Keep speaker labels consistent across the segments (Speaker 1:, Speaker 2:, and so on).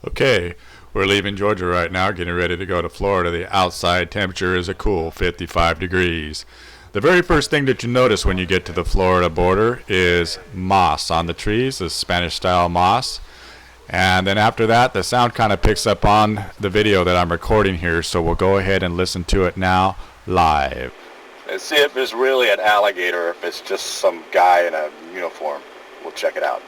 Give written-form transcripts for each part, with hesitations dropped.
Speaker 1: Okay, we're leaving Georgia right now, getting ready to go to Florida. The outside temperature is a cool 55 degrees. The very first thing that you notice when you get to the Florida border is moss on the trees, the Spanish-style moss. And then after that, the sound kind of picks up on the video that I'm recording here, so we'll go ahead and listen to it now live.
Speaker 2: And see if it's really an alligator or if it's just some guy in a uniform. We'll check it out.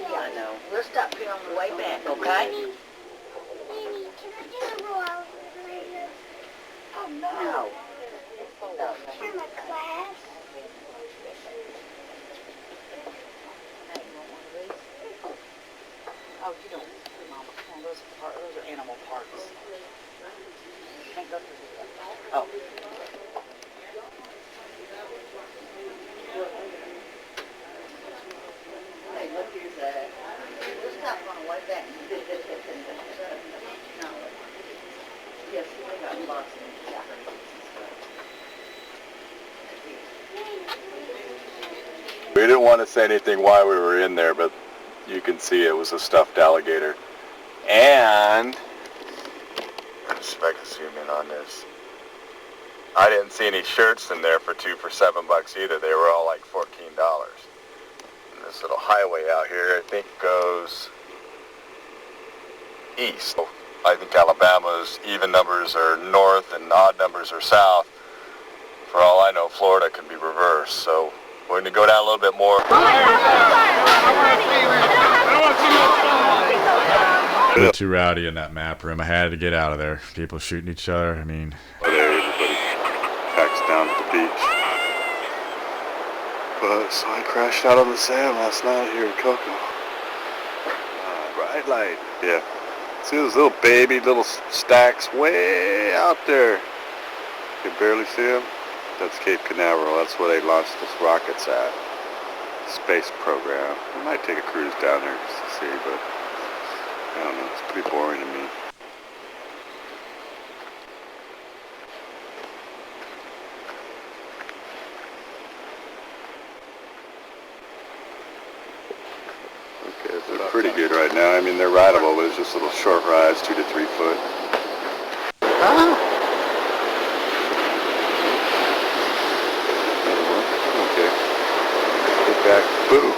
Speaker 3: I know. We'll stop here on the way back, okay?
Speaker 4: Nanny, can I get a roll out later? Oh, no.
Speaker 3: No.
Speaker 4: I'm a class.
Speaker 3: Hey, you want one of these? Oh, you don't. Mama, come on, those are animal parts. You can't go through that. Oh. Hey, look, here's that. We'll stop on the way back. No. Yes, we got lots of
Speaker 2: We didn't want to say anything while we were in there, but you can see it was a stuffed alligator. And, let's see if I can zoom in on this. I didn't see any shirts in there for $7 either. They were all like $14. And this little highway out here, I think, goes east. I think Alabama's even numbers are north and odd numbers are south. For all I know, Florida could be reversed. So we're going to go down a little bit more.
Speaker 1: A bit too rowdy in that map room. I had to get out of there. People shooting each other. I mean,
Speaker 2: There, everybody packs down at the beach. But so I crashed out on the sand last night here in Cocoa. Bright light. Yeah. See those little baby little stacks way out there? You can barely see them. That's Cape Canaveral. That's where they launched those rockets at. Space program. I might take a cruise down there just to see, but I don't know. It's pretty boring to me. Okay, they're pretty good right now. I mean, they're rideable, but it's just little short rides, 2 to 3 foot. Okay. Get back. Boo.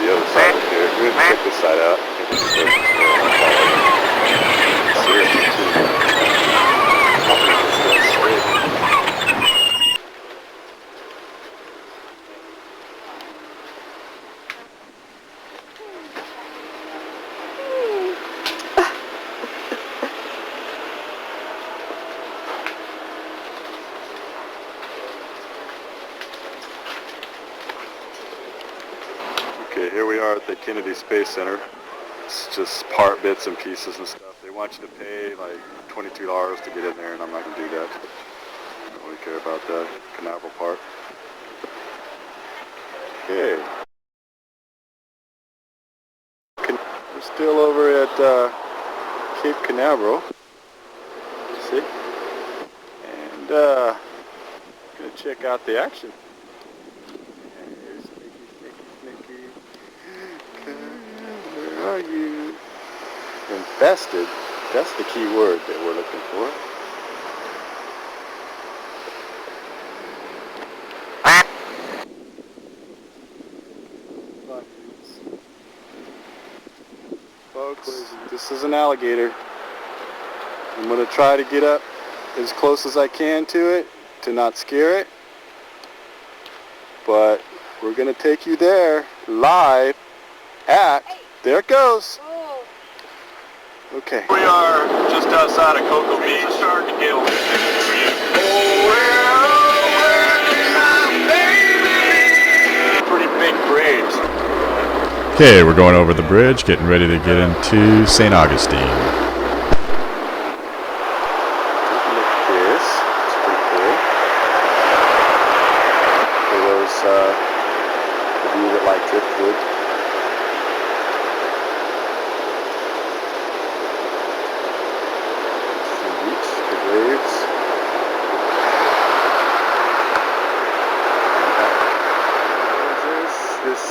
Speaker 2: The other side of here. Good. Check this side out. Seriously, too. Okay, here we are at the Kennedy Space Center. It's just part bits and pieces and stuff. They want you to pay like $22 to get in there, and I'm not going to do that. I don't really care about that Canaveral part. Okay. We're still over at Cape Canaveral. See? And going to check out the action. Where are you? Infested. That's the key word that we're looking for. Folks, this is an alligator. I'm going to try to get up as close as I can to it to not scare it. But we're going to take you there live at, there it goes. Okay. We are just outside of Cocoa Beach. Starting to get a little bit for you. Pretty big bridge.
Speaker 1: okay, we're going over the bridge, getting ready to get into St. Augustine.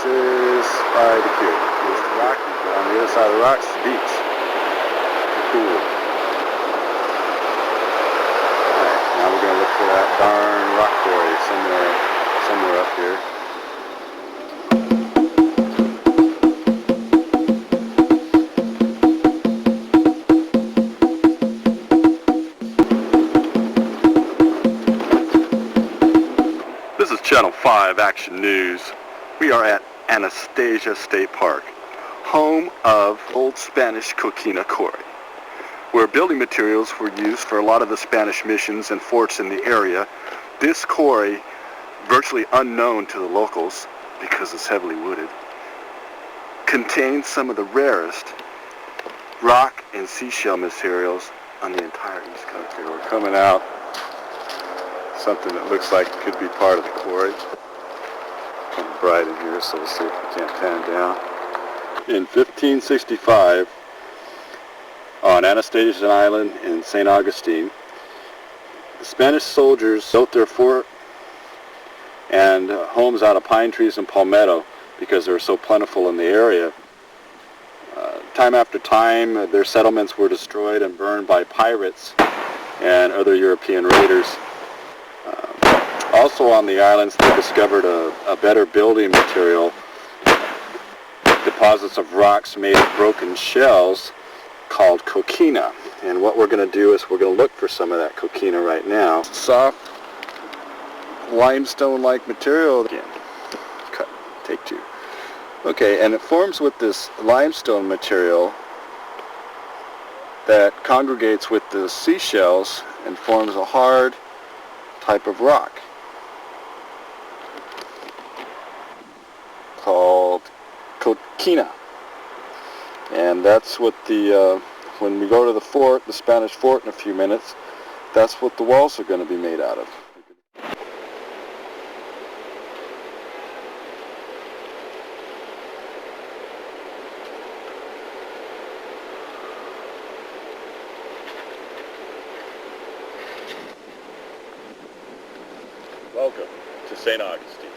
Speaker 2: is by the pier. Here's the rock, but on the other side of the rocks, the beach. Cool. Alright, now we're going to look for that darn rock quarry somewhere up here. This is Channel 5 Action News. We are at Anastasia State Park, home of old Spanish coquina quarry, where building materials were used for a lot of the Spanish missions and forts in the area. This quarry, virtually unknown to the locals because it's heavily wooded, contains some of the rarest rock and seashell materials on the entire East Coast. We're coming out something that looks like it could be part of the quarry. Kind of bright in here, so we'll see if we can't pan down. In 1565, on Anastasia Island in St. Augustine, the Spanish soldiers built their fort and homes out of pine trees and palmetto because they were so plentiful in the area. Time after time, their settlements were destroyed and burned by pirates and other European raiders. Also on the islands, they discovered a better building material, deposits of rocks made of broken shells called coquina. And what we're going to do is we're going to look for some of that coquina right now. Soft limestone-like material. Again, cut, take two. Okay, and it forms with this limestone material that congregates with the seashells and forms a hard type of rock called coquina. And that's what when we go to the fort, the Spanish fort in a few minutes, that's what the walls are going to be made out of. Welcome to St. Augustine.